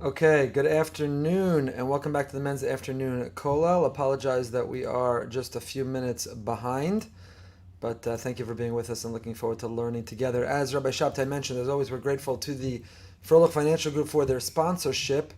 Okay, good afternoon, and welcome back to the Men's Afternoon Kollel. Apologize that we are just a few minutes behind, but thank you for being with us and looking forward to learning together. As Rabbi Shabtai mentioned, as always, we're grateful to the Froelich Financial Group for their sponsorship.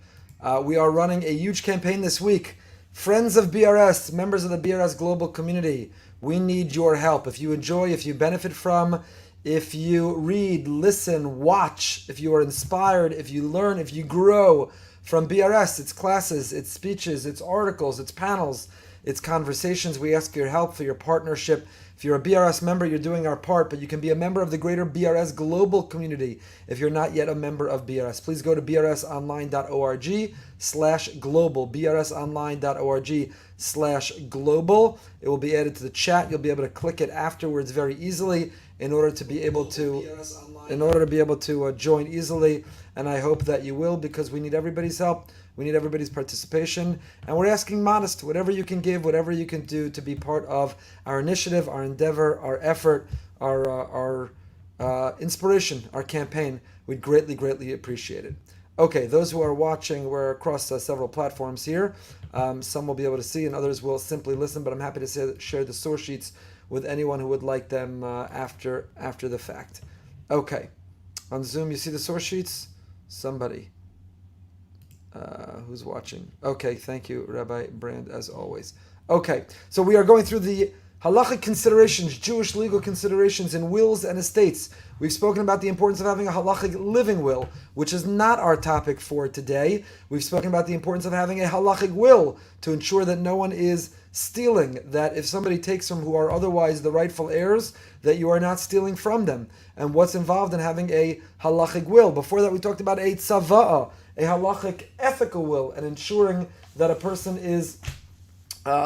We are running a huge campaign this week. Friends of BRS, members of the BRS global community, we need your help. If you enjoy, if you benefit from, if you read, listen, watch, if you are inspired, if you learn, if you grow from BRS, its classes, its speeches, its articles, its panels, its conversations, we ask your help, for your partnership. If you're a BRS member, you're doing our part, but you can be a member of the greater BRS global community if you're not yet a member of BRS. Please go to brsonline.org/global, brsonline.org/global. It will be added to the chat. You'll be able to click it afterwards very easily in order to be able to join easily, and I hope that you will, because we need everybody's help. We need everybody's participation, and we're asking modest, whatever you can give, whatever you can do to be part of our initiative, our endeavor, our effort, our inspiration, our campaign. We'd greatly, greatly appreciate it. Okay, those who are watching, we're across several platforms here. Some will be able to see, and others will simply listen, but I'm happy to share the source sheets with anyone who would like them after the fact. Okay, on Zoom, you see the source sheets? Somebody who's watching. Okay, thank you, Rabbi Brand, as always. Okay, so we are going through the halachic considerations, Jewish legal considerations in wills and estates. We've spoken about the importance of having a halachic living will, which is not our topic for today. We've spoken about the importance of having a halachic will to ensure that no one is stealing, that if somebody takes from who are otherwise the rightful heirs, that you are not stealing from them, and what's involved in having a halachic will. Before that, we talked about a tzava'a, a halachic ethical will, and ensuring that a person is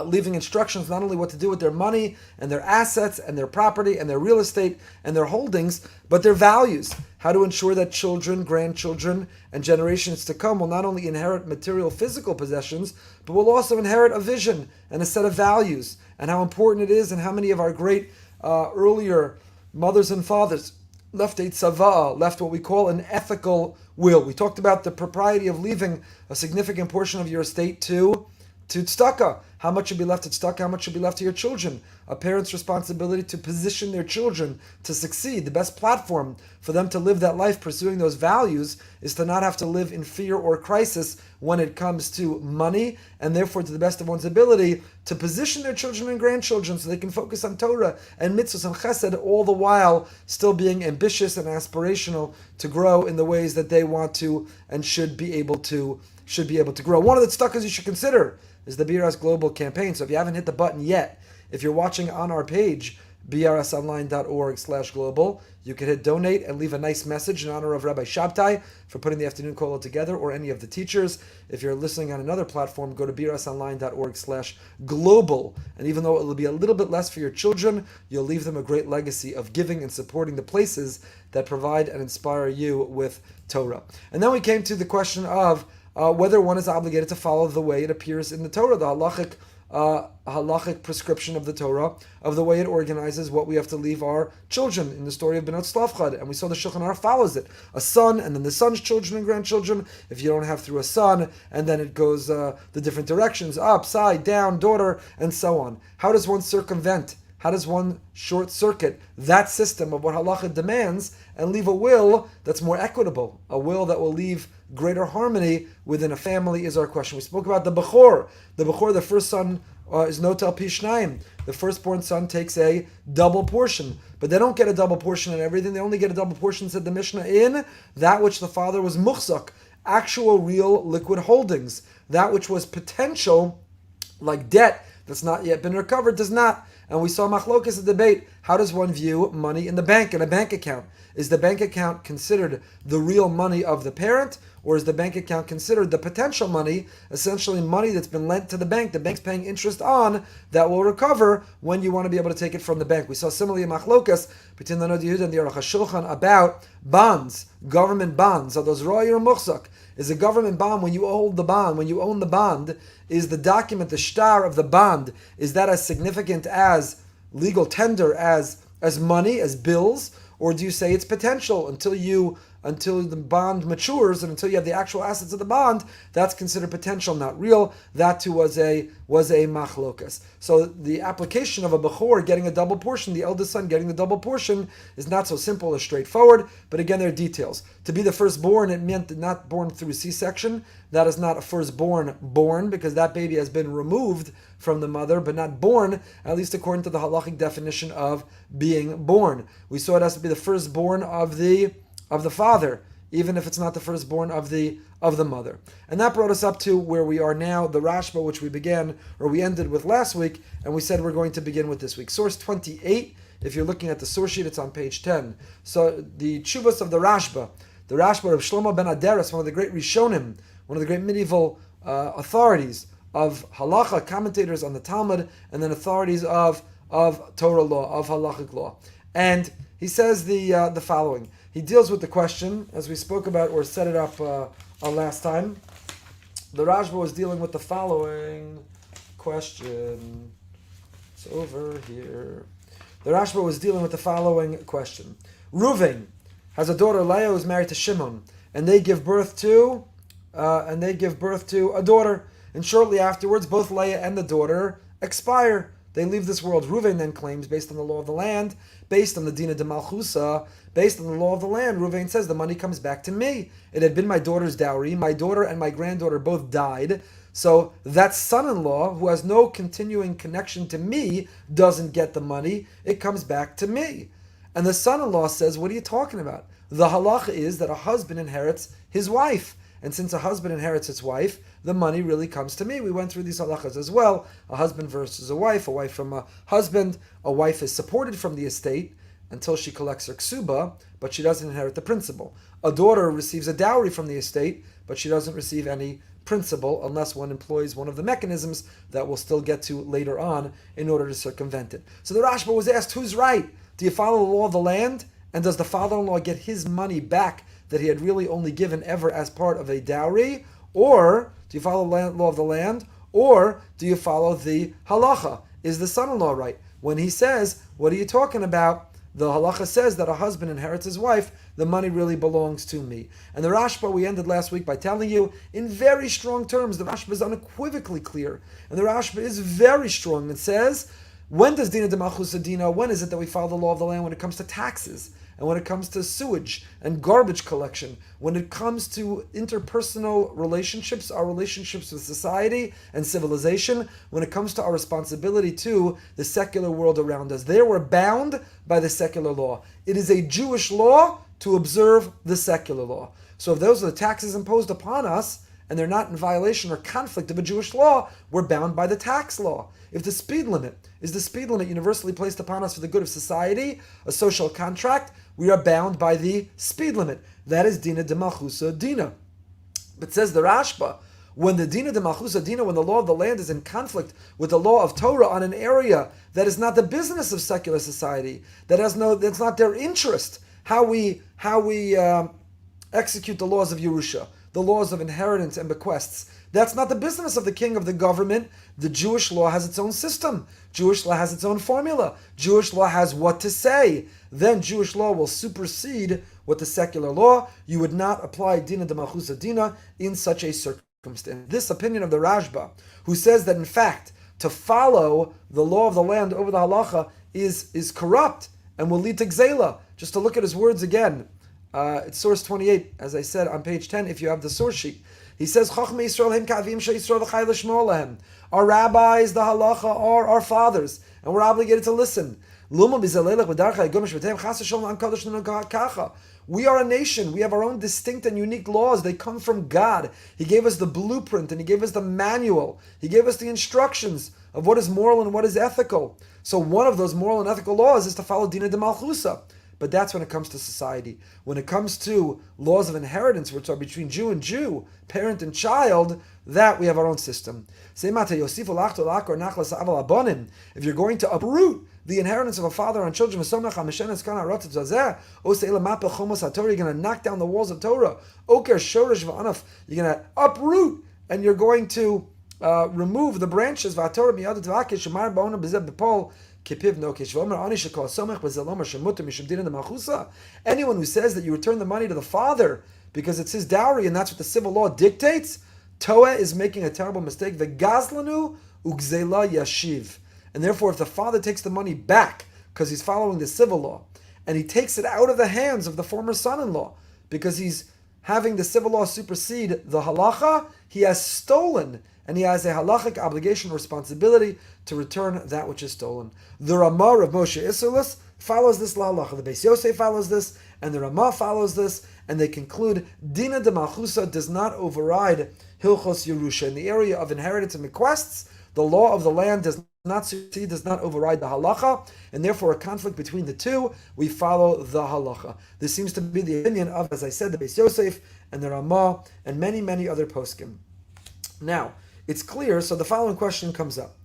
leaving instructions not only what to do with their money and their assets and their property and their real estate and their holdings, but their values. How to ensure that children, grandchildren, and generations to come will not only inherit material physical possessions, but will also inherit a vision and a set of values, and how important it is, and how many of our great earlier mothers and fathers left a tzava'ah, left what we call an ethical will. We talked about the propriety of leaving a significant portion of your estate to tzedakah. How much should be left at tzedakah? How much should be left to your children? A parent's responsibility to position their children to succeed. The best platform for them to live that life pursuing those values is to not have to live in fear or crisis when it comes to money, and therefore, to the best of one's ability, to position their children and grandchildren so they can focus on Torah and mitzvahs and chesed, all the while still being ambitious and aspirational to grow in the ways that they want to and should be able to grow. One of the tzedakahs you should consider is the BRS Global campaign. So if you haven't hit the button yet, if you're watching on our page, brsonline.org/global, you can hit donate and leave a nice message in honor of Rabbi Shabtai for putting the afternoon call together, or any of the teachers. If you're listening on another platform, go to brsonline.org/global. And even though it will be a little bit less for your children, you'll leave them a great legacy of giving and supporting the places that provide and inspire you with Torah. And then we came to the question of whether one is obligated to follow the way it appears in the Torah, the halachic prescription of the Torah, of the way it organizes what we have to leave our children in the story of Benot Tzlafchad. And we saw the Shulchan Aruch follows it. A son, and then the son's children and grandchildren, if you don't have through a son, and then it goes the different directions, up, side, down, daughter, and so on. How does one circumvent? How does one short circuit that system of what halacha demands and leave a will that's more equitable, a will that will leave greater harmony within a family, is our question. We spoke about the Bechor. The Bechor, the first son, is Notel Pishnaim. The firstborn son takes a double portion. But they don't get a double portion in everything. They only get a double portion, said the Mishnah, in that which the father was muchzak, actual, real, liquid holdings. That which was potential, like debt that's not yet been recovered, does not. And we saw machlokas, a debate. How does one view money in the bank, in a bank account? Is the bank account considered the real money of the parent, or is the bank account considered the potential money, essentially money that's been lent to the bank's paying interest on, that will recover when you want to be able to take it from the bank? We saw similarly in machlokas between the Nod Yehuda and the Aruch HaShulchan about bonds, government bonds. Are those roy or muchzak? Is a government bond, when you hold the bond, when you own the bond, is the document, the shtar of the bond, is that as significant as legal tender, as money, as bills? Or do you say it's potential until you until the bond matures and until you have the actual assets of the bond, that's considered potential, not real. That too was a machlokas. So the application of a bechor getting a double portion, the eldest son getting the double portion, is not so simple or straightforward. But again, there are details. To be the firstborn, it meant not born through C-section. That is not a firstborn born, because that baby has been removed from the mother, but not born, at least according to the halachic definition of being born. We saw it has to be the firstborn of the father, even if it's not the firstborn of the mother. And that brought us up to where we are now, the Rashba, which we ended with last week, and we said we're going to begin with this week. Source 28, if you're looking at the source sheet, it's on page 10. So the Tshuvas of the Rashba of Shlomo ben Aderes, one of the great Rishonim, one of the great medieval authorities of halacha, commentators on the Talmud, and then authorities of Torah law, of halachic law. And he says the following. He deals with the question, as we spoke about or set it up last time. The Rashba was dealing with the following question. It's over here. The Rashba was dealing with the following question. Reuven has a daughter, Leah, who's married to Shimon, and they give birth to a daughter. And shortly afterwards, both Leah and the daughter expire. They leave this world. Reuven then claims, based on the law of the land, based on the Dina de Malchusa, based on the law of the land, Reuven says the money comes back to me. It had been my daughter's dowry. My daughter and my granddaughter both died. So that son-in-law, who has no continuing connection to me, doesn't get the money. It comes back to me. And the son-in-law says, what are you talking about? The halacha is that a husband inherits his wife. And since a husband inherits his wife, the money really comes to me. We went through these halachas as well. A husband versus a wife from a husband. A wife is supported from the estate until she collects her ksuba, but she doesn't inherit the principal. A daughter receives a dowry from the estate, but she doesn't receive any principal unless one employs one of the mechanisms that we'll still get to later on in order to circumvent it. So the Rashba was asked, who's right? Do you follow the law of the land? And does the father-in-law get his money back that he had really only given ever as part of a dowry? Or do you follow the law of the land? Or do you follow the halacha? Is the son-in-law right? When he says, what are you talking about? The halacha says that a husband inherits his wife, the money really belongs to me. And the Rashba, we ended last week by telling you, in very strong terms, the Rashba is unequivocally clear. And the Rashba is very strong. It says, when does Dina de Malchusa Dina, when is it that we follow the law of the land? When it comes to taxes, and when it comes to sewage and garbage collection, when it comes to interpersonal relationships, our relationships with society and civilization, when it comes to our responsibility to the secular world around us. There we're bound by the secular law. It is a Jewish law to observe the secular law. So if those are the taxes imposed upon us, and they're not in violation or conflict of a Jewish law, we're bound by the tax law. If the speed limit is the speed limit universally placed upon us for the good of society, a social contract, we are bound by the speed limit. That is Dina de Malchusa Dina. But says the Rashba, when the Dina de Malchusa Dina, when the law of the land is in conflict with the law of Torah on an area that is not the business of secular society, that's not their interest, how we execute the laws of Yerusha, the laws of inheritance and bequests. That's not the business of the king, of the government. The Jewish law has its own system. Jewish law has its own formula. Jewish law has what to say. Then Jewish law will supersede what the secular law. You would not apply Dina de Malchusa Dina in such a circumstance. This opinion of the Rashba, who says that in fact, to follow the law of the land over the halacha is corrupt and will lead to gzela. Just to look at his words again. It's source 28, as I said, on page 10, if you have the source sheet. He says, our rabbis, the halacha, are our fathers, and we're obligated to listen. We are a nation. We have our own distinct and unique laws. They come from God. He gave us the blueprint, and He gave us the manual. He gave us the instructions of what is moral and what is ethical. So one of those moral and ethical laws is to follow Dina de Malchusa. But that's when it comes to society. When it comes to laws of inheritance, which are between Jew and Jew, parent and child, that we have our own system. If you're going to uproot the inheritance of a father on children, you're going to knock down the walls of Torah. You're going to uproot and you're going to remove the branches. Anyone who says that you return the money to the father because it's his dowry and that's what the civil law dictates, Toa is making a terrible mistake. The gazlanu ugzela yashiv. And therefore, if the father takes the money back because he's following the civil law, and he takes it out of the hands of the former son-in-law because he's having the civil law supersede the halacha, he has stolen, and he has a halachic obligation, responsibility to return that which is stolen. The Ramah of Moshe Isserlis follows this halacha. The Beis Yosef follows this, and the Ramah follows this, and they conclude Dina de Malchusa does not override Hilchos Yerusha. In the area of inheritance and bequests, the law of the land does not supersede, does not override the halacha, and therefore a conflict between the two, we follow the halacha. This seems to be the opinion of, as I said, the Beis Yosef and the Ramah and many, many other poskim. Now, it's clear, so the following question comes up.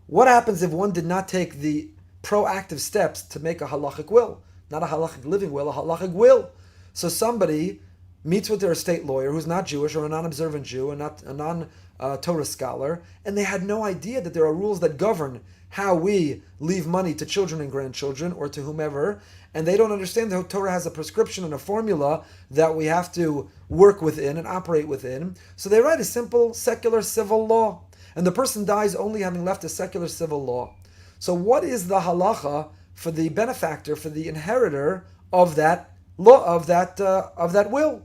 What happens if one did not take the proactive steps to make a halachic will? Not a halachic living will, a halachic will. So somebody meets with their estate lawyer who's not Jewish or a non-observant Jew, and not a non-Torah scholar, and they had no idea that there are rules that govern how we leave money to children and grandchildren or to whomever, and they don't understand that Torah has a prescription and a formula that we have to work within and operate within. So they write a simple secular civil law, and the person dies only having left a secular civil law. So what is the halacha for the benefactor, for the inheritor of that law, of that will?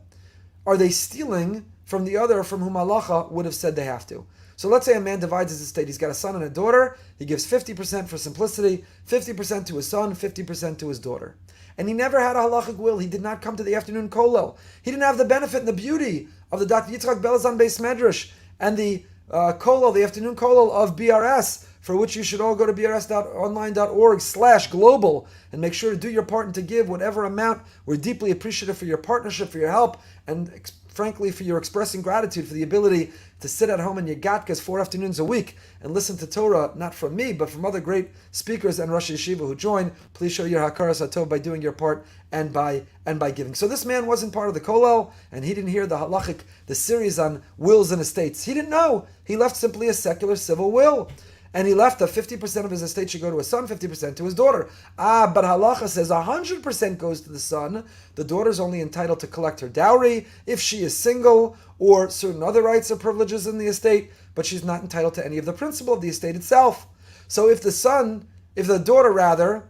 Are they stealing from the other from whom halacha would have said they have to? So let's say a man divides his estate. He's got a son and a daughter. He gives 50% for simplicity, 50% to his son, 50% to his daughter. And he never had a halachic will. He did not come to the afternoon kollel. He didn't have the benefit and the beauty of the Dr. Yitzchak Belazan Beis Medrash and the kollel, the afternoon kollel of BRS, for which you should all go to brs.online.org/global and make sure to do your part and to give whatever amount. We're deeply appreciative for your partnership, for your help, and frankly for your expressing gratitude for the ability to sit at home in your gatkas 4 afternoons a week and listen to Torah, not from me, but from other great speakers and Rosh Yeshiva who join. Please show your hakaras hatov by doing your part and by giving. So this man wasn't part of the kollel, and he didn't hear the halachic, the series on wills and estates. He didn't know. He left simply a secular civil will. And he left that 50% of his estate should go to his son, 50% to his daughter. But halacha says 100% goes to the son. The daughter's only entitled to collect her dowry if she is single, or certain other rights or privileges in the estate, but she's not entitled to any of the principal of the estate itself. So if the daughter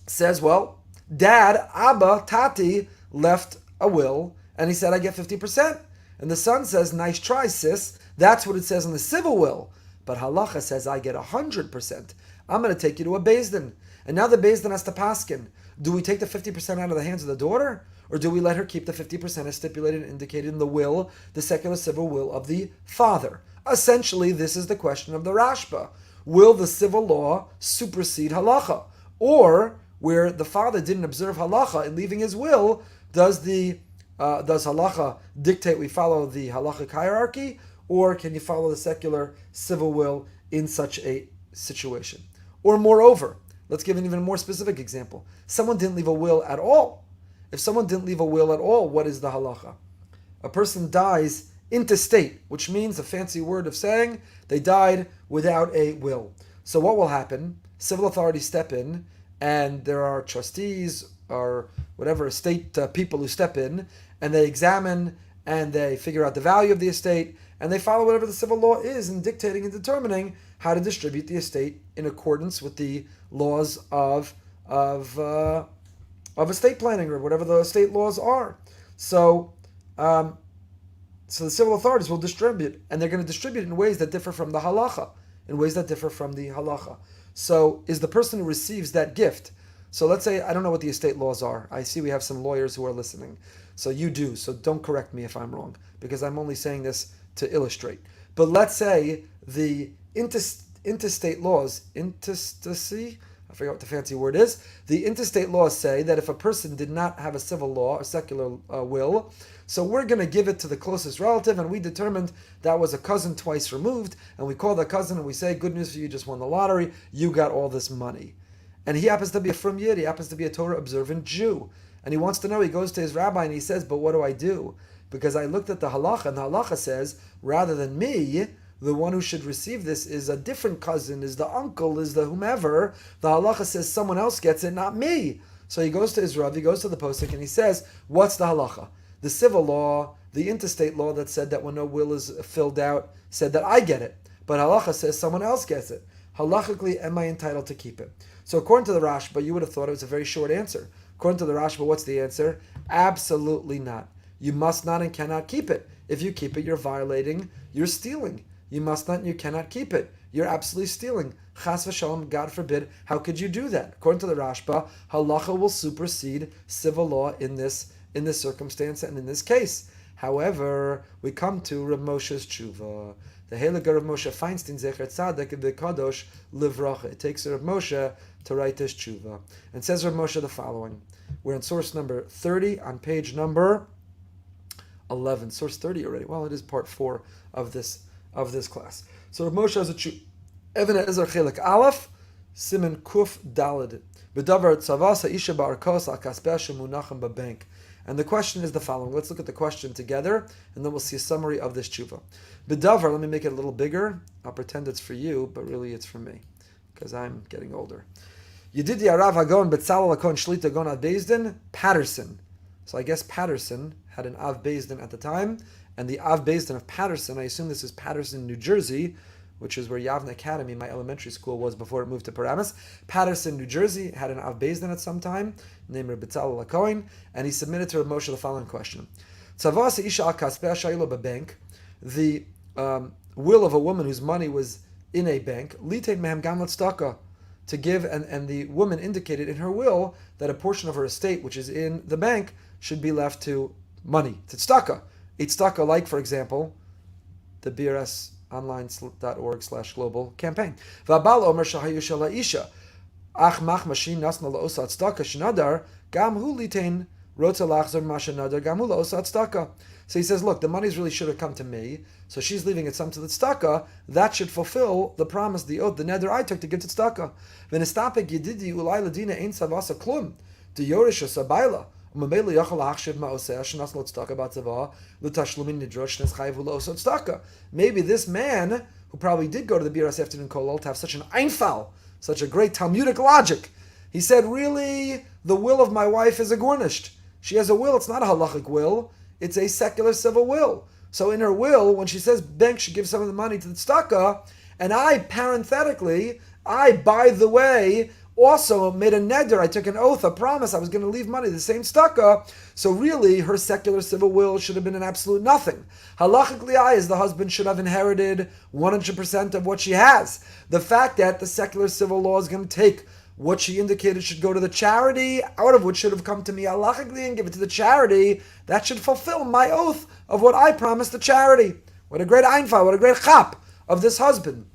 says, well, Dad, Abba, Tati left a will, and he said, I get 50%. And the son says, nice try, sis. That's what it says in the civil will. But halacha says, I get 100%. I'm going to take you to a Beis Din. And now the Beis Din has to paskin. Do we take the 50% out of the hands of the daughter? Or do we let her keep the 50% as stipulated and indicated in the will, the secular civil will of the father? Essentially, this is the question of the Rashba. Will the civil law supersede halacha? Or, where the father didn't observe halacha in leaving his will, does halacha dictate we follow the halachic hierarchy? Or can you follow the secular civil will in such a situation? Or moreover, let's give an even more specific example. Someone didn't leave a will at all. If someone didn't leave a will at all, what is the halacha? A person dies intestate, which means a fancy word of saying they died without a will. So what will happen? Civil authorities step in, and there are trustees or whatever estate people who step in, and they examine and they figure out the value of the estate, and they follow whatever the civil law is in dictating and determining how to distribute the estate in accordance with the laws of estate planning or whatever the estate laws are. So the civil authorities will distribute, and they're going to distribute in ways that differ from the halacha, So is the person who receives that gift? So let's say, I don't know what the estate laws are. I see we have some lawyers who are listening. So you do. So don't correct me if I'm wrong, because I'm only saying this to illustrate. But let's say the intestate laws, intestacy, I forget what the fancy word is. The intestate laws say that if a person did not have a civil law, a secular will, so we're going to give it to the closest relative, and we determined that was a cousin twice removed, and we call that cousin and we say, good news for you, you just won the lottery, you got all this money. And he happens to be a frum yid, he happens to be a Torah observant Jew. And he wants to know, he goes to his rabbi and he says, but what do I do? Because I looked at the halacha, and the halacha says, rather than me the one who should receive this is a different cousin, is the uncle, is the whomever, the halacha says someone else gets it, not me. So he goes to his Rav, he goes to the posek, and he says, what's the halacha? The civil law, the interstate law that said that when a will is filled out, said that I get it. But halacha says someone else gets it. Halachically, am I entitled to keep it? So according to the Rashba, you would have thought it was a very short answer. According to the Rashba, what's the answer? Absolutely not. You must not and cannot keep it. If you keep it, you're violating, you're stealing. You must not and you cannot keep it. You're absolutely stealing. Chas v'shalom, God forbid, how could you do that? According to the Rashba, halacha will supersede civil law in this circumstance and in this case. However, we come to Rav Moshe's tshuva. The Heilige Rav Moshe Feinstein Zecher Tzaddik the Kadosh Livracha. It takes Rav Moshe to write this tshuva. And says Rav Moshe the following. We're in source number 30 on page number 11. Source 30 already. Well, it is part 4 of this class. So Rav Moshe has a tshuva. Even Ezer Chelik Aleph, Simen Kuf Dalid. B'davar tzavas ha'isha ba'arkos al kaspeh shemunachim b'bank. And the question is the following. Let's look at the question together, and then we'll see a summary of this tshuva. B'davar, let me make it a little bigger. I'll pretend it's for you, but really it's for me, because I'm getting older. Yedidi Arav Hagon Betzalel Hakon Shlita Gon Ad Bezdin, Patterson. So I guess Patterson had an Av Bezdin at the time, and the Av Bezdin of Patterson, I assume this is Patterson, New Jersey, which is where Yavne Academy, my elementary school, was before it moved to Paramus. Patterson, New Jersey, had an Av Bezdin at some time, named Reb Betzalel HaKohen, and he submitted to Reb Moshe the following question. Tzavas Isha Al Kaspeh Shaylo B'Bank, the will of a woman whose money was in a bank, Litein Mehem Gam Tzedakah, to give, and the woman indicated in her will that a portion of her estate, which is in the bank, should be left to money, to tzedakah. A tzedakah, like, for example, the brsonline.org/global campaign. V'abal omer shahayu shel ha'isha ach mach mashin nasna la'osa tzedakah shenadar gam hu litein rotza lachzor masha nadar gam hu la'osa tzedakah. So he says, look, the monies really should have come to me, so she's leaving it some to the tzedakah. That should fulfill the promise, the oath, the neder I took to give to tzedakah. V'nestapek yedidi ulai ladina ein savasa klum de yorish sabayla. Maybe this man, who probably did go to the Biras afternoon kollel to have such an einfal, such a great Talmudic logic, he said, really, the will of my wife is agornished. She has a will, it's not a halachic will, it's a secular civil will. So in her will, when she says bank should give some of the money to the tzedakah, and I, parenthetically, by the way, also made a neder, I took an oath, a promise, I was going to leave money, the same tzedakah. So really, her secular civil will should have been an absolute nothing. Halachically, as the husband should have inherited 100% of what she has. The fact that the secular civil law is going to take what she indicated should go to the charity, out of which should have come to me halachically and give it to the charity, that should fulfill my oath of what I promised the charity. What a great einfah, what a great chap of this husband.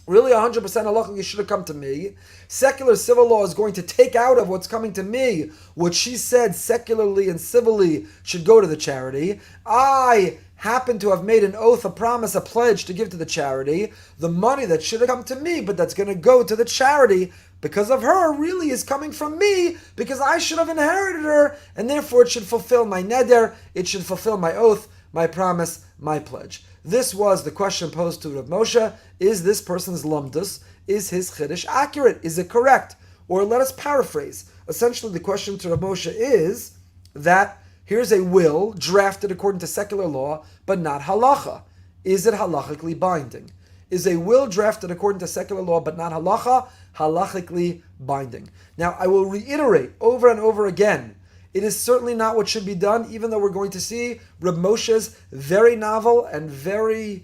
Really 100% halachically should have come to me. Secular civil law is going to take out of what's coming to me what she said secularly and civilly should go to the charity. I happen to have made an oath, a promise, a pledge to give to the charity. The money that should have come to me, but that's going to go to the charity because of her, really is coming from me because I should have inherited her, and therefore it should fulfill my neder, it should fulfill my oath, my promise, my pledge. This was the question posed to Rav Moshe. Is this person's lumdus, is his chiddush accurate? Is it correct? Or let us paraphrase. Essentially, the question to Rav Moshe is that here's a will drafted according to secular law, but not halacha. Is it halachically binding? Is a will drafted according to secular law, but not halacha, halachically binding? Now, I will reiterate over and over again, it is certainly not what should be done, even though we're going to see Reb Moshe's very novel and very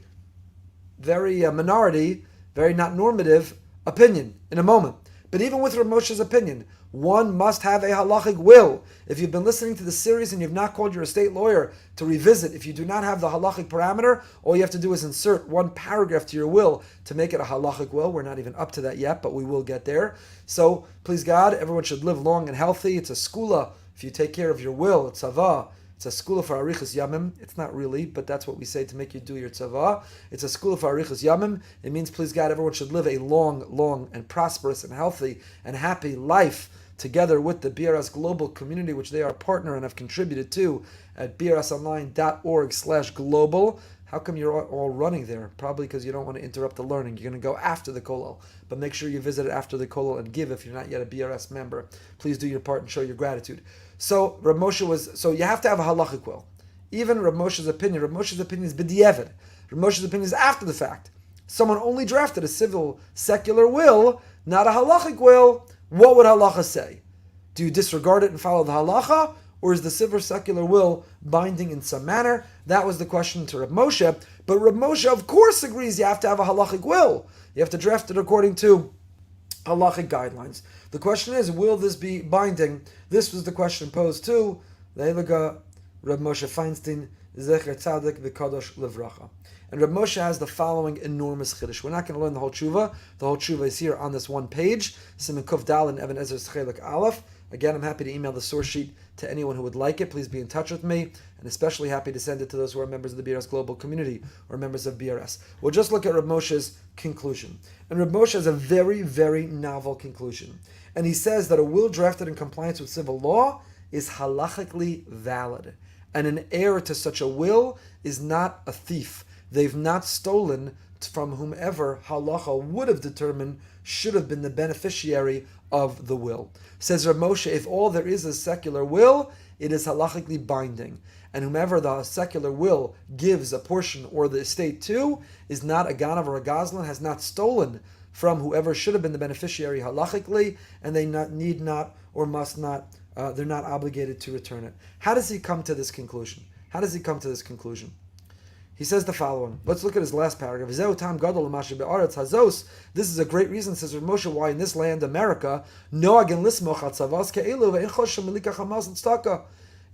minority, very not normative opinion in a moment. But even with Reb Moshe's opinion, one must have a halachic will. If you've been listening to the series and you've not called your estate lawyer to revisit, if you do not have the halachic parameter, all you have to do is insert one paragraph to your will to make it a halachic will. We're not even up to that yet, but we will get there. So, please God, everyone should live long and healthy. It's a skula. If you take care of your will, it's tzava. It's a skula for arichas yamim. It's not really, but that's what we say to make you do your tzava. It's a skula for arichas yamim. It means, please God, everyone should live a long and prosperous and healthy and happy life together with the BRS global community, which they are a partner and have contributed to at brasonline.org/global. How come you're all running there? Probably because you don't want to interrupt the learning. You're going to go after the kollel, but make sure you visit it after the kollel and give if you're not yet a BRS member. Please do your part and show your gratitude. So Rav Moshe so you have to have a halachic will. Even Rav Moshe's opinion is b'di'evid. Rav Moshe's opinion is after the fact. Someone only drafted a civil, secular will, not a halachic will. What would halacha say? Do you disregard it and follow the halacha? Or is the civil secular will binding in some manner? That was the question to Rav Moshe. But Rav Moshe, of course, agrees you have to have a halachic will. You have to draft it according to halachic guidelines. The question is, will this be binding? This was the question posed to the Heilige Rav Moshe Feinstein, Zecher Tzadik V'Kadosh Livracha. And Rav Moshe has the following enormous chiddush. We're not going to learn the whole tshuva. The whole tshuva is here on this one page. Siman Kuf Dal and Even Ezer's Chelik Aleph. Again, I'm happy to email the source sheet to anyone who would like it. Please be in touch with me, and especially happy to send it to those who are members of the BRS Global Community or members of BRS. We'll just look at Rav Moshe's conclusion. And Rav Moshe has a very, very novel conclusion. And he says that a will drafted in compliance with civil law is halachically valid. And an heir to such a will is not a thief. They've not stolen from whomever halacha would have determined should have been the beneficiary of the will. Says Rav Moshe, if all there is secular will, it is halachically binding. And whomever the secular will gives a portion or the estate to is not a ganav or a gazlan, has not stolen from whoever should have been the beneficiary halachically, and they need not or must not, they're not obligated to return it. How does he come to this conclusion? He says the following. Let's look at his last paragraph. This is a great reason, says Rav Moshe, why in this land, America, in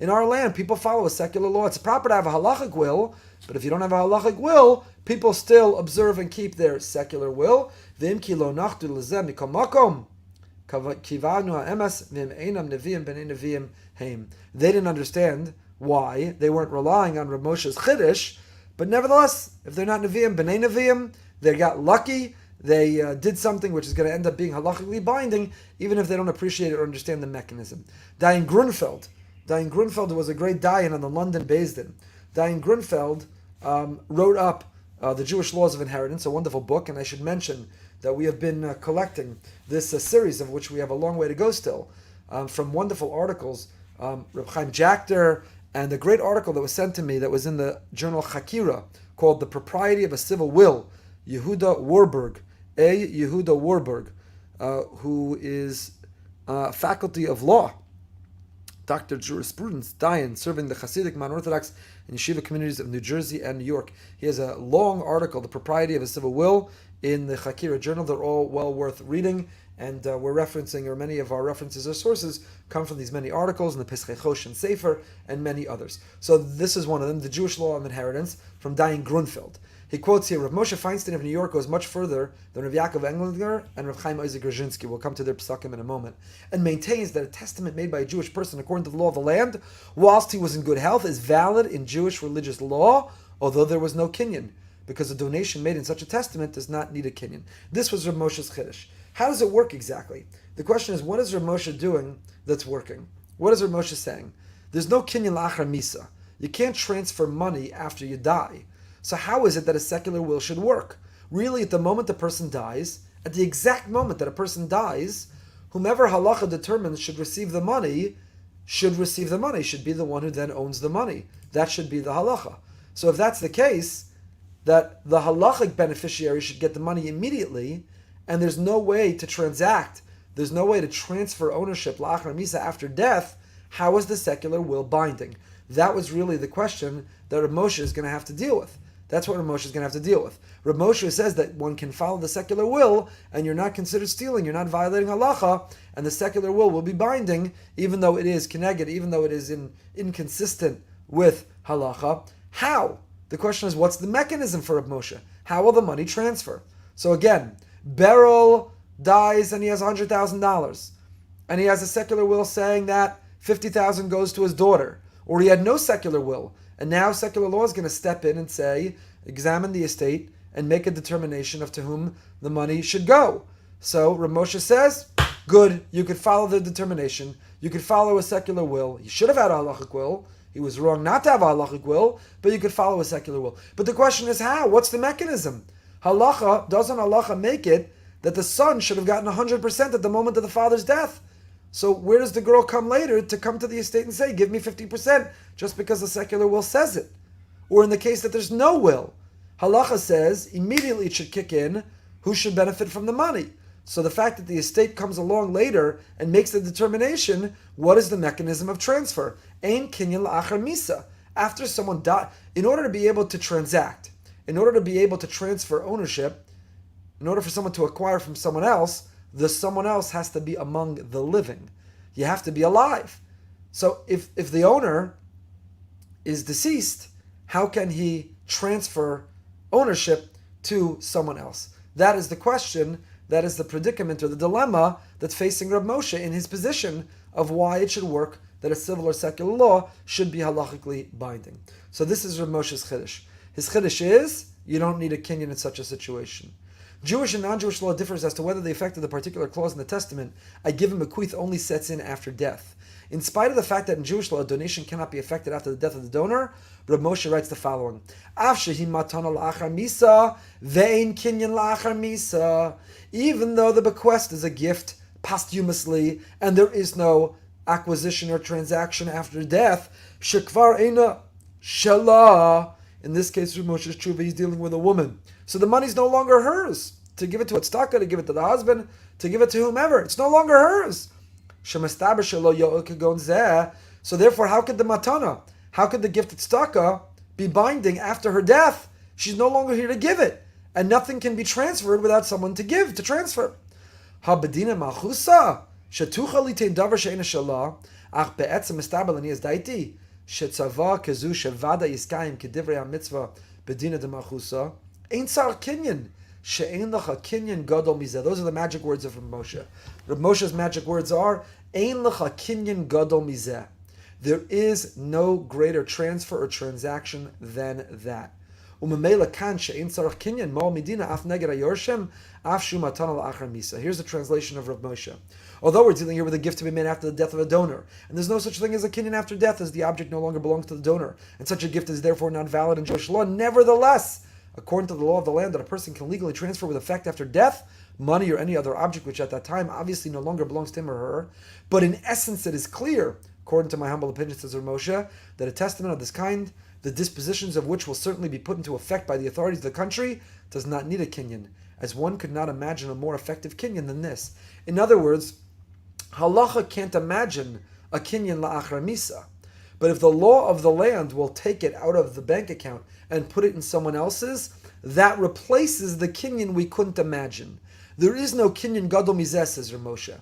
our land, people follow a secular law. It's proper to have a halachic will, but if you don't have a halachic will, people still observe and keep their secular will. They didn't understand why. They weren't relying on Rav Moshe's chiddush. But nevertheless, if they're not Nevi'im, B'nai Nevi'im, they got lucky, they did something which is going to end up being halachically binding, even if they don't appreciate it or understand the mechanism. Dayan Grunfeld was a great Dayan on the London Beis Din. Dayan Grunfeld wrote up The Jewish Laws of Inheritance, a wonderful book, and I should mention that we have been collecting this series, of which we have a long way to go still, from wonderful articles, Reb Chaim Jachter, and a great article that was sent to me that was in the journal Chakira called The Propriety of a Civil Will, Yehuda Warburg, who is faculty of law, Doctor of Jurisprudence, Dayan, serving the Hasidic non-Orthodox and Yeshiva communities of New Jersey and New York. He has a long article, The Propriety of a Civil Will, in the Chakira journal. They're all well worth reading. And we're referencing, or many of our references or sources come from these many articles in the Pesachei Chosh and Sefer and many others. So this is one of them, The Jewish Law of Inheritance, from Dayan Grunfeld. He quotes here, Rav Moshe Feinstein of New York goes much further than Rav Yaakov Englinger and Rav Chaim Isaac Grzinski. We'll come to their psakim in a moment. And maintains that a testament made by a Jewish person according to the law of the land, whilst he was in good health, is valid in Jewish religious law, although there was no kinyan, because a donation made in such a testament does not need a kinyan. This was Rav Moshe's chiddush. How does it work exactly? The question is, what is Rav Moshe doing that's working? What is Rav Moshe saying? There's no kinyan la'achar misa. You can't transfer money after you die. So how is it that a secular will should work? Really, at the moment the person dies, at the exact moment that a person dies, whomever halacha determines should receive the money, should be the one who then owns the money. That should be the halacha. So if that's the case, that the halachic beneficiary should get the money immediately, and there's no way to transact, there's no way to transfer ownership la'achar misa after death, how is the secular will binding? That was really the question that Rav Moshe is going to have to deal with. That's what Rav Moshe is going to have to deal with. Rav Moshe says that one can follow the secular will, and you're not considered stealing, you're not violating halacha, and the secular will be binding, even though it is keneged, even though it is inconsistent with halacha. How? The question is, what's the mechanism for Rav Moshe? How will the money transfer? So again, Beryl dies and he has $100,000, and he has a secular will saying that $50,000 goes to his daughter, or he had no secular will, and now secular law is going to step in and say, examine the estate and make a determination of to whom the money should go. So Rav Moshe says, good, you could follow the determination, you could follow a secular will, he should have had a halachic will, He was wrong not to have a halachic will, but you could follow a secular will. But the question is how? What's the mechanism? Doesn't halacha make it that the son should have gotten 100% at the moment of the father's death? So where does the girl come later to come to the estate and say, give me 50% just because the secular will says it? Or in the case that there's no will, halacha says immediately it should kick in who should benefit from the money. So the fact that the estate comes along later and makes the determination, what is the mechanism of transfer? Ein kinyan la'achar misa. After someone died, in order to be able to transact, in order to be able to transfer ownership, in order for someone to acquire from someone else, the someone else has to be among the living. You have to be alive. So if the owner is deceased, how can he transfer ownership to someone else? That is the question, that is the predicament or the dilemma that's facing Rab Moshe in his position of why it should work that a civil or secular law should be halachically binding. So this is Rab Moshe's chiddush. His chiddush is, you don't need a kinyan in such a situation. Jewish and non-Jewish law differs as to whether the effect of the particular clause in the testament, I give him a bequeath, only sets in after death. In spite of the fact that in Jewish law a donation cannot be effected after the death of the donor, Reb Moshe writes the following: even though the bequest is a gift posthumously and there is no acquisition or transaction after death, shekvar eina shelah. In this case, Reb Moshe's tshuva, he's dealing with a woman. So the money's no longer hers. To give it to a tzedakah, to give it to the husband, to give it to whomever. It's no longer hers. So therefore, how could the matana, how could the gift of tzedakah be binding after her death? She's no longer here to give it. And nothing can be transferred without someone to give, to transfer. Habedina machusa, shetucha litain davar she'ena shalah, ach be'etzem estabel ani es daiti, shetzava kezu shevada yiskayim kedivrei ha-mitzvah bedina de machusa, ein sar kinyan, she'ein lecha kinyan gadol mizeh. Those are the magic words of Reb Moshe. Reb Moshe's magic words are, ein lecha kinyan gadol mizeh. There is no greater transfer or transaction than that. Here's the translation of Rav Moshe. Although we're dealing here with a gift to be made after the death of a donor, and there's no such thing as a kinyan after death, as the object no longer belongs to the donor, and such a gift is therefore not valid in Jewish law, nevertheless, according to the law of the land, that a person can legally transfer with effect after death, money or any other object which at that time obviously no longer belongs to him or her, but in essence it is clear, according to my humble opinion, says Rav Moshe, that a testament of this kind, the dispositions of which will certainly be put into effect by the authorities of the country, does not need a kinyan, as one could not imagine a more effective kinyan than this. In other words, halacha can't imagine a kinyan la'achar misa, but if the law of the land will take it out of the bank account and put it in someone else's, that replaces the kinyan we couldn't imagine. There is no kinyan gadol mizeh, says Rav Moshe,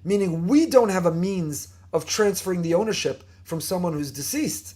meaning we don't have a means of transferring the ownership from someone who's deceased.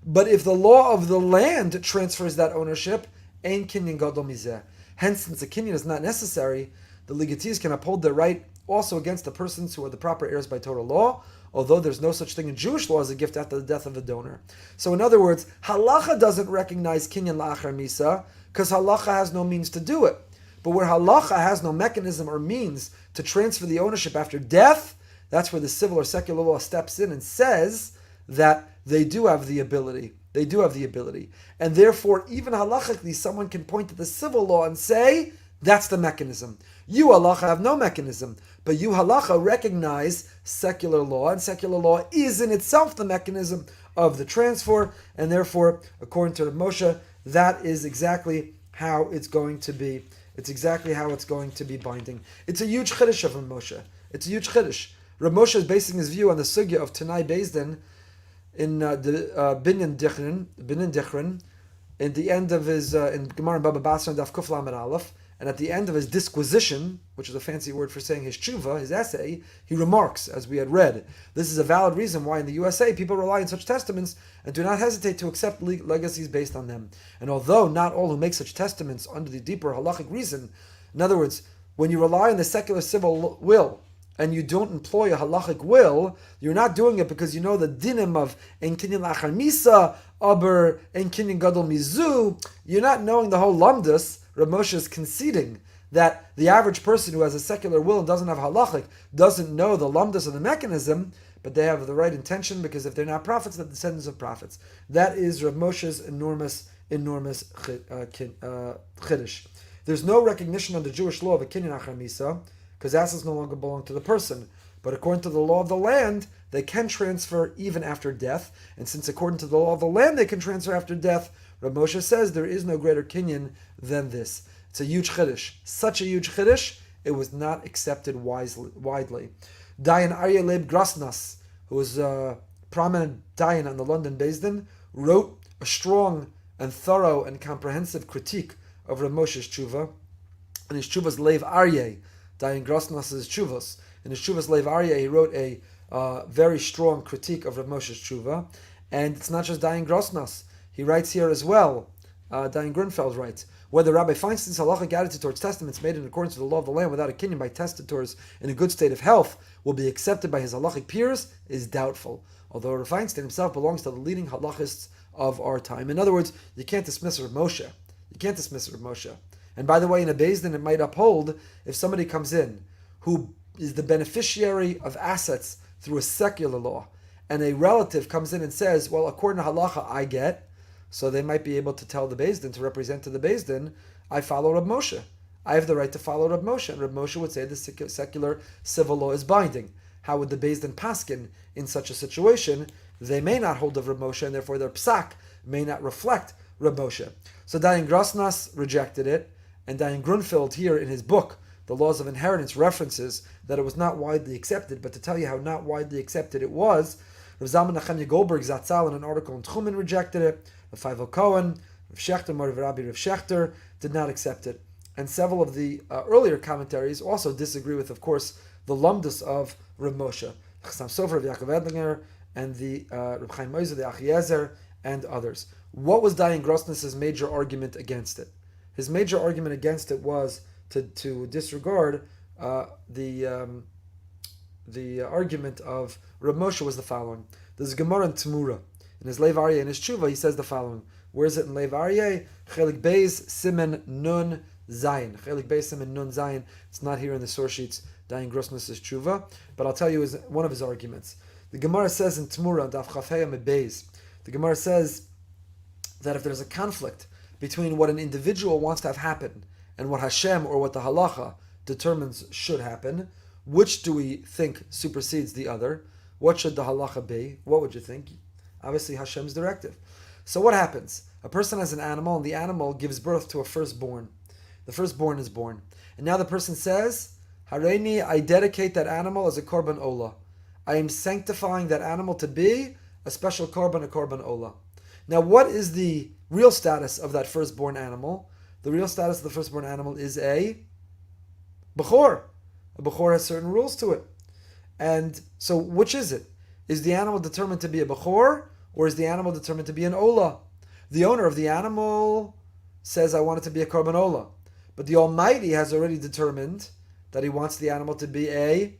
But if the law of the land transfers that ownership, ein kinyan gadol mizeh. Hence, since a kinyan is not necessary, the legatees can uphold their right also against the persons who are the proper heirs by Torah law, although there's no such thing in Jewish law as a gift after the death of a donor. So in other words, halacha doesn't recognize kinyan la'achar misa, because halacha has no means to do it. But where halacha has no mechanism or means to transfer the ownership after death, that's where the civil or secular law steps in and says that they do have the ability. They do have the ability. And therefore, even halachically, someone can point to the civil law and say, that's the mechanism. You, halacha, have no mechanism. But you, halacha, recognize secular law. And secular law is in itself the mechanism of the transfer. And therefore, according to Rav Moshe, that is exactly how it's going to be. It's exactly how it's going to be binding. It's a huge chiddush of Rav Moshe. It's a huge chiddush. Rav Moshe is basing his view on the sugya of Tanai Beis Din in the Binyan Dichrin, in the end of his in Gemara and Baba Basra and Daf Kuf Lamed Aleph, and at the end of his disquisition, which is a fancy word for saying his tshuva, his essay, he remarks, as we had read, this is a valid reason why in the USA people rely on such testaments and do not hesitate to accept legacies based on them. And although not all who make such testaments under the deeper halachic reason, in other words, when you rely on the secular civil will, and you don't employ a halachic will, you're not doing it because you know the dinim of en kinyan la'achar misa, aber en kinyan gadol mizu. You're not knowing the whole lamdas. Rav Moshe is conceding that the average person who has a secular will and doesn't have halachic doesn't know the lamdas of the mechanism, but they have the right intention because if they're not prophets, they're descendants of prophets. That is Rav Moshe's enormous chiddush. There's no recognition under Jewish law of a kinyan achar misa because assets no longer belong to the person. But according to the law of the land, they can transfer even after death. And since according to the law of the land they can transfer after death, Rav Moshe says there is no greater kinyan than this. It's a huge chiddush. Such a huge chiddush, it was not accepted widely. Dayan Aryeh Leib Grasnas, who was a prominent Dayan on the London Beis Din, wrote a strong and thorough and comprehensive critique of Rav Moshe's tshuva. And his tshuva's Leib Aryeh, Dayan Grasnas' tshuvas. In his tshuva's Leib Aryeh, he wrote a very strong critique of Rav Moshe's tshuva. And it's not just Dayan Grasnas. He writes here as well, Dayan Grunfeld writes, whether Rabbi Feinstein's halachic attitude towards testaments made in accordance with the law of the land without a kinyan by testators in a good state of health will be accepted by his halachic peers is doubtful, although Rabbi Feinstein himself belongs to the leading halachists of our time. In other words, you can't dismiss Rav Moshe. You can't dismiss Rav Moshe. And by the way, in a Beis Din, it might uphold if somebody comes in who is the beneficiary of assets through a secular law, and a relative comes in and says, well, according to halacha, I get, so they might be able to tell the Beis Din, to represent to the Beis Din, I follow Rav Moshe. I have the right to follow Rav Moshe. And Rav Moshe would say the secular civil law is binding. How would the Beis Din paskin in such a situation? They may not hold of Rav Moshe, and therefore their psak may not reflect Rav Moshe. So Dayan Grasnas rejected it, and Dayan Grunfeld here in his book, The Laws of Inheritance, references that it was not widely accepted, but to tell you how not widely accepted it was, Rav Zalman Nachemya Goldberg Zatzal in an article in Tchumen rejected it, Rav Feivel Cohen, Rav Shechter, Moriv Rabbi Rav Shechter did not accept it. And several of the earlier commentaries also disagree with, of course, the lumdus of Rav Moshe, Chassam Sofer of Yaakov Edlinger, and the Reb Chaim Moiser, the Achiezer, and others. What was Dayan Grosnas's major argument against it? His major argument against it was to disregard the argument of Rav Moshe was the following. There's a Gemara in Temura. In his Leib Aryeh, in his Tshuva, he says the following. Where is it in Leib Aryeh? Chelik Beis Simen Nun Zayin. Chelik Beis Simen Nun Zayin. It's not here in the source sheets, Dayan Grosnas's Tshuva, but I'll tell you one of his arguments. The Gemara says in Temura, Daf Chafeya Mebeis, the Gemara says that if there's a conflict between what an individual wants to have happen and what Hashem or what the halacha determines should happen, which do we think supersedes the other? What should the halacha be? What would you think? Obviously Hashem's directive. So what happens? A person has an animal and the animal gives birth to a firstborn. The firstborn is born. And now the person says, Hareini, I dedicate that animal as a korban olah. I am sanctifying that animal to be a special korban, a korban olah. Now what is the real status of that firstborn animal? The real status of the firstborn animal is a bechor. A bechor has certain rules to it. And so which is it? Is the animal determined to be a bechor, or is the animal determined to be an olah? The owner of the animal says, I want it to be a korban olah. But the Almighty has already determined that he wants the animal to be a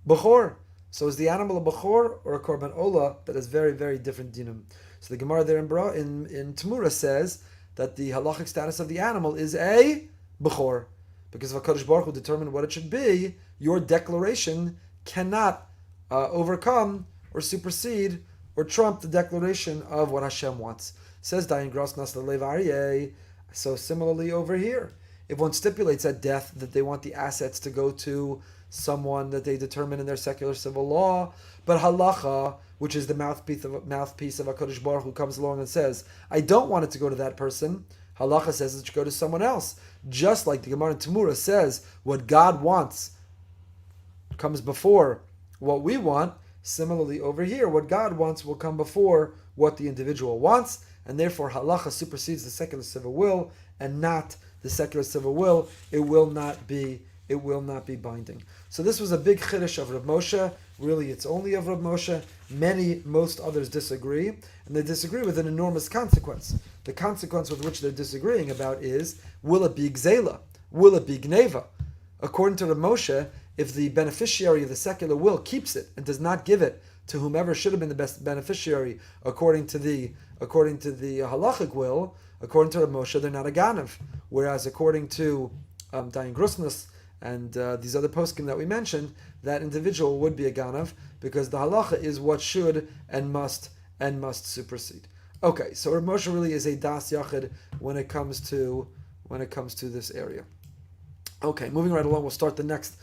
bechor. So is the animal a bechor or a korban olah? That is very, very different dinam. So the Gemara there in Temura says that the halachic status of the animal is a bechor. Because if HaKadosh Baruch Hu determined what it should be, your declaration cannot overcome or supersede or trump the declaration of what Hashem wants. Says Dayan Grosnas Leib Aryeh. So similarly over here, if one stipulates at death that they want the assets to go to someone that they determine in their secular civil law, but halacha, which is the mouthpiece of HaKadosh Baruch Hu, comes along and says, I don't want it to go to that person, halacha says it should go to someone else. Just like the Gemara in Temura says, what God wants comes before what we want, similarly over here, what God wants will come before what the individual wants, and therefore halacha supersedes the secular civil will, and not the secular civil will. It will not be binding. So this was a big chiddush of Rav Moshe. Really, it's only of Rav Moshe. Most others disagree, and they disagree with an enormous consequence. The consequence with which they're disagreeing about is, will it be gzela? Will it be gneva? According to Rav Moshe, if the beneficiary of the secular will keeps it and does not give it to whomever should have been the best beneficiary according to the halachic will, according to Rav Moshe, they're not a ganav. Whereas according to Dayan Grusnus, and these other poskim that we mentioned, that individual would be a ganav, because the halacha is what should and must supersede. Okay, so Rav Moshe really is a das yachid when it comes to this area. Okay, moving right along, we'll start the next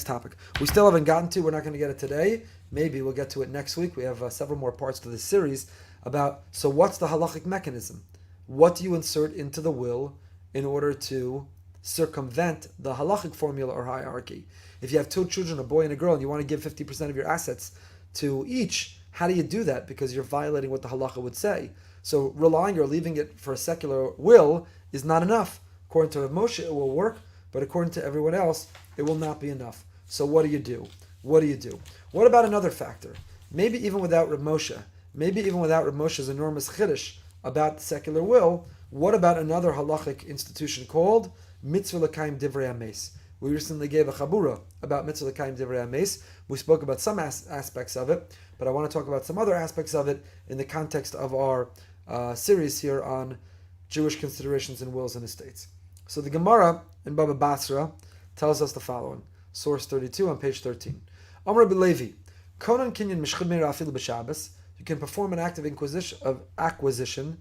topic. We still haven't gotten to. We're not going to get it today. Maybe we'll get to it next week. We have several more parts to this series about. So, what's the halachic mechanism? What do you insert into the will in order to circumvent the halachic formula or hierarchy? If you have two children, a boy and a girl, and you want to give 50% of your assets to each, how do you do that? Because you're violating what the halacha would say. So, relying or leaving it for a secular will is not enough. According to Rav Moshe, it will work. But according to everyone else, it will not be enough. So what do you do? What about another factor? Maybe even without Rav Moshe's enormous chiddush about the secular will, what about another halachic institution called Mitzvah L'Kayim Divrei HaMeis? We recently gave a chabura about Mitzvah L'Kayim Divrei HaMeis. We spoke about some aspects of it, but I want to talk about some other aspects of it in the context of our series here on Jewish considerations in wills and estates. So the Gemara in Baba Basra tells us the following. Source 32 on page 13. Amr B'Levi, Konan Kinyan Mishchid Meira Afilu B'Shabbos. You can perform an act of acquisition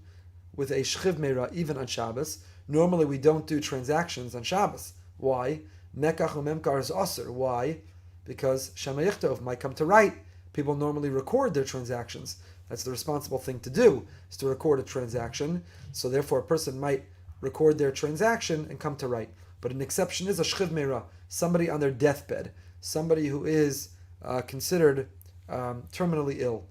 with a Shchiv Meira even on Shabbos. Normally we don't do transactions on Shabbos. Why? Mekach u'memkar is Aser. Why? Because Shema Yichtov might come to write. People normally record their transactions. That's the responsible thing to do, is to record a transaction. So therefore a person might record their transaction and come to write. But an exception is a shchiv meira, somebody on their deathbed, somebody who is considered terminally ill.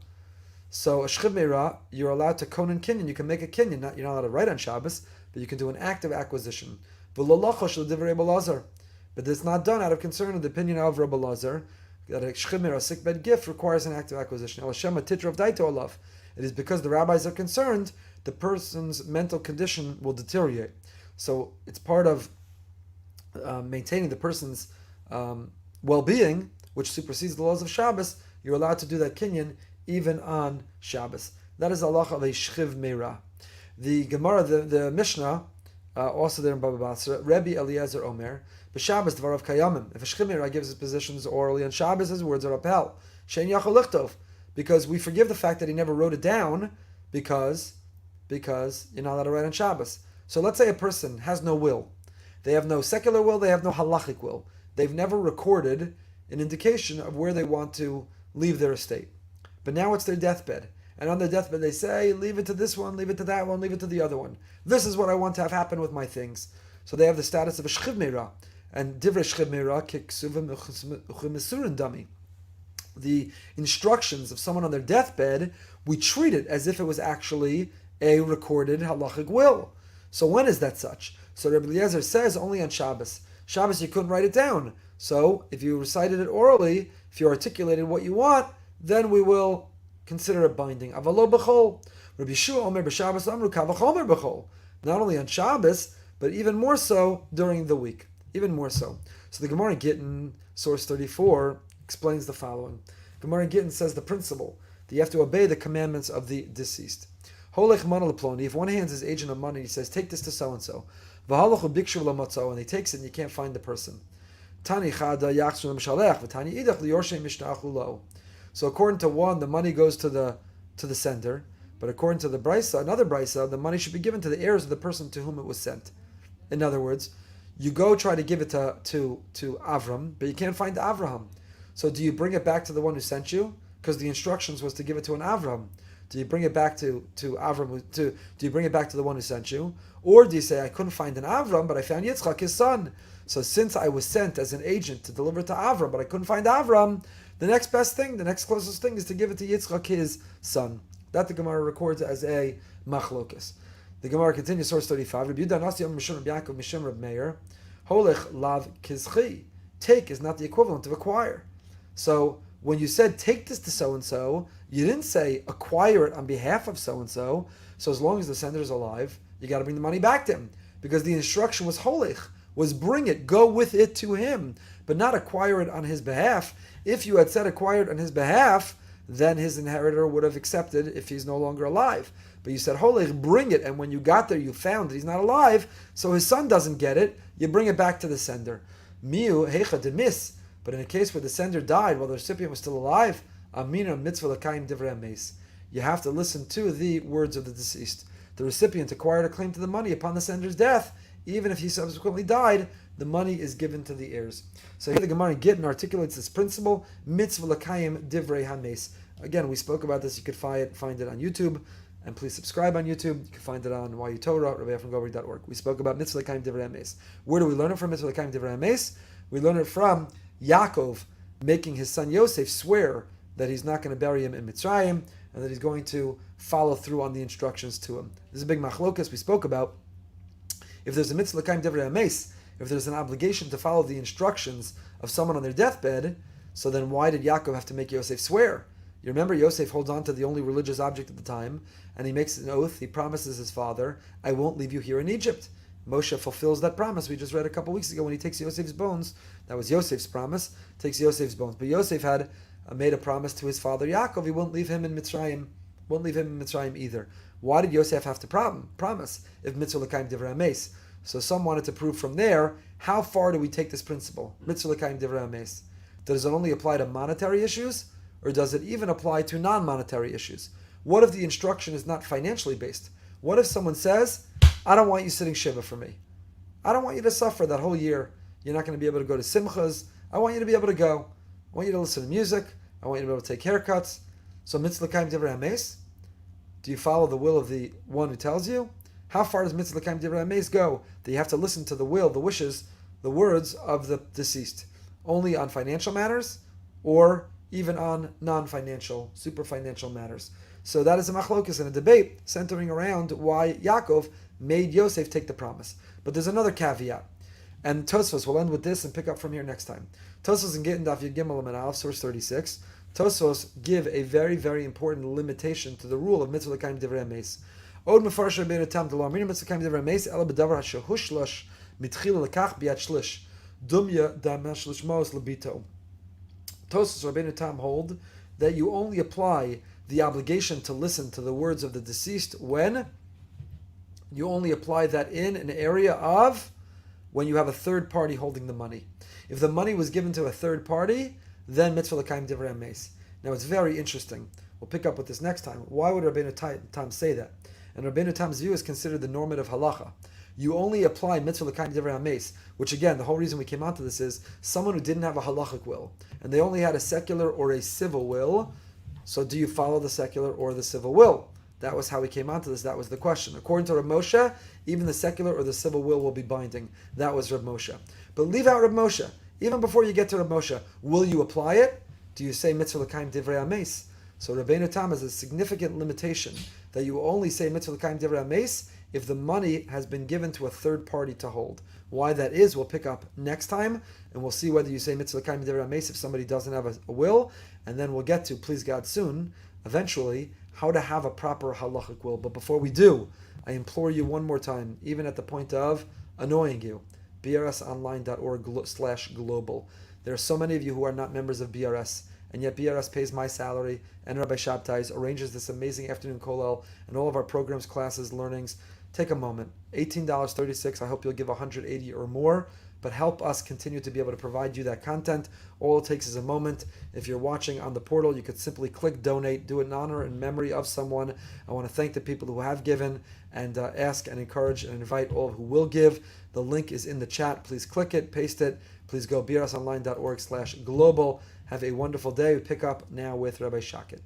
So a shchiv meira, you're allowed to konan kinyan, you can make a kinyan, you're not allowed to write on Shabbos, but you can do an active acquisition. But it's not done out of concern of the opinion of Rabbi Lazar, that a shchiv meira, a sickbed gift, requires an active acquisition. It is because the rabbis are concerned the person's mental condition will deteriorate. So it's part of maintaining the person's well-being, which supersedes the laws of Shabbos. You're allowed to do that kinyan even on Shabbos. That is Allah of a shchiv meira. The Gemara, the Mishnah, also there in Baba Basra, Rebbe Eliezer Omer, b'Shabbos dvarav kayamim. If a shchiv meira gives his positions orally on Shabbos, his words are upheld. Shein yachol lichtov, because we forgive the fact that he never wrote it down, because you're not allowed to write on Shabbos. So let's say a person has no will. They have no secular will, they have no halachic will. They've never recorded an indication of where they want to leave their estate. But now it's their deathbed. And on their deathbed they say, leave it to this one, leave it to that one, leave it to the other one. This is what I want to have happen with my things. So they have the status of a shchiv meira. And divrei shchiv meira kiksuvim uchimesurin dami. The instructions of someone on their deathbed, we treat it as if it was actually a recorded halachic will. So when is that such? So Rabbi Eliezer says only on Shabbos. Shabbos you couldn't write it down. So if you recited it orally, if you articulated what you want, then we will consider it binding. Avalo b'chol. Rabbi Yeshua Omer b'Shabbos Amru kavachomer b'chol. Not only on Shabbos, but even more so during the week. Even more so. So the Gemara Gittin, source 34, explains the following. Gemara Gittin says the principle that you have to obey the commandments of the deceased. Holech mana leploni. If one hands his agent of money, he says, take this to so-and-so. V'halachu bikshu l'matzo, and he takes it and you can't find the person. Tani chada yachsu l'mshalech, v'tani idach liyorshe mishna'achu lo. So according to one, the money goes to the sender, but according to the brisa, another brisa, the money should be given to the heirs of the person to whom it was sent. In other words, you go try to give it to Avram, but you can't find Avraham. So do you bring it back to the one who sent you? Because the instructions was to give it to an Avram. Do you bring it back to Avram? Do you bring it back to the one who sent you, or do you say I couldn't find an Avram, but I found Yitzchak, his son? So since I was sent as an agent to deliver it to Avram, but I couldn't find Avram, the next best thing, the next closest thing, is to give it to Yitzchak, his son. That the Gemara records as a machlokas. The Gemara continues, source 35. Rabbi Yudah Nasi Yom Mishum Rabbi Yaakov Mishum Rabbi Meir. Holech lav kizchi. Take is not the equivalent of acquire. So when you said take this to so and so, you didn't say acquire it on behalf of so and so. So as long as the sender is alive, you got to bring the money back to him, because the instruction was holech, was bring it, go with it to him, but not acquire it on his behalf. If you had said acquire it on his behalf, then his inheritor would have accepted if he's no longer alive. But you said holech, bring it, and when you got there, you found that he's not alive, so his son doesn't get it. you bring it back to the sender. Miu hecha demis. But in a case where the sender died while the recipient was still alive, amina mitzvah l'kayim divrei hames. You have to listen to the words of the deceased. The recipient acquired a claim to the money upon the sender's death. Even if he subsequently died, the money is given to the heirs. So here the Gemara in Gittin articulates this principle, mitzvah l'kayim divrei hames. Again, we spoke about this. You could find it on YouTube. And please subscribe on YouTube. You can find it on YU Torah, rabbiefromgoldberg.org. We spoke about mitzvah l'kayim divrei hames. Where do we learn it from, mitzvah l'kayim divrei hames? We learn it from Yaakov making his son Yosef swear that he's not going to bury him in Mitzrayim and that he's going to follow through on the instructions to him. This is a big machlokas we spoke about. If there's a mitzvah l'kayim divrei hames, if there's an obligation to follow the instructions of someone on their deathbed, so then why did Yaakov have to make Yosef swear? You remember Yosef holds on to the only religious object at the time, and he makes an oath. He promises his father, I won't leave you here in Egypt. Moshe fulfills that promise. We just read a couple weeks ago when he takes Yosef's bones. That was Yosef's promise. Takes Yosef's bones. But Yosef had made a promise to his father Yaakov. He won't leave him in Mitzrayim. Won't leave him in Mitzrayim either. Why did Yosef have to promise if mitzvah l'kayim divrei hames? So some wanted to prove from there, how far do we take this principle? Mitzvah l'kayim divrei hames. Does it only apply to monetary issues? Or does it even apply to non-monetary issues? What if the instruction is not financially based? What if someone says, I don't want you sitting shiva for me. I don't want you to suffer that whole year. You're not going to be able to go to simchas. I want you to be able to go. I want you to listen to music. I want you to be able to take haircuts. So mitzvah l'kayim divrei hames? Do you follow the will of the one who tells you? How far does mitzvah l'kayim divrei hames go? Do you have to listen to the will, the wishes, the words of the deceased? Only on financial matters? Or even on non-financial, super financial matters? So that is a machlokas and a debate centering around why Yaakov made Yosef take the promise. But there's another caveat. And Tosfos, we'll end with this and pick up from here next time. Tosfos in Gittin Daf Yud Gimel Amud Aleph, source 36. Tosfos give a very, very important limitation to the rule of mitzvah l'kayim divrei hames. Od mefarsh Rabbeinu Tam de lo aminu mitzvah l'kayim divrei hames ela b'davar hashehushlosh mitchila lekach biat shlish dumya damash lishmos lebito. Tosfos Rabbeinu Tam hold that you only apply the obligation to listen to the words of the deceased when you only apply that in an area of when you have a third party holding the money. If the money was given to a third party, then mitzvah l'kayim divrei hames. Now it's very interesting. We'll pick up with this next time. Why would Rabbeinu Tam say that? And Rabbeinu Tam's view is considered the normative halacha. You only apply mitzvah l'kayim divrei hames, which again, the whole reason we came onto this is someone who didn't have a halachic will, and they only had a secular or a civil will. So do you follow the secular or the civil will? That was how we came onto this. That was the question. According to Reb Moshe, even the secular or the civil will be binding. That was Reb Moshe. But leave out Reb Moshe. Even before you get to Reb Moshe, will you apply it? Do you say mitzvah l'kayim divrei hames? So Rabbeinu Tam has a significant limitation that you only say mitzvah l'kayim divrei hames if the money has been given to a third party to hold. Why that is, we'll pick up next time, and we'll see whether you say mitzvah l'kayim divrei hames if somebody doesn't have a will, and then we'll get to, please God, soon, eventually, how to have a proper halachic will. But before we do, I implore you one more time, even at the point of annoying you, brsonline.org/global. There are so many of you who are not members of BRS, and yet BRS pays my salary, and Rabbi Shabtai arranges this amazing afternoon kollel, and all of our programs, classes, learnings. Take a moment, $18.36, I hope you'll give $180 or more, but help us continue to be able to provide you that content. All it takes is a moment. If you're watching on the portal, you could simply click donate, do it in honor and memory of someone. I want to thank the people who have given and ask and encourage and invite all who will give. The link is in the chat. Please click it, paste it. Please go brsonline.org/global. Have a wonderful day. We pick up now with Rabbi Shakit.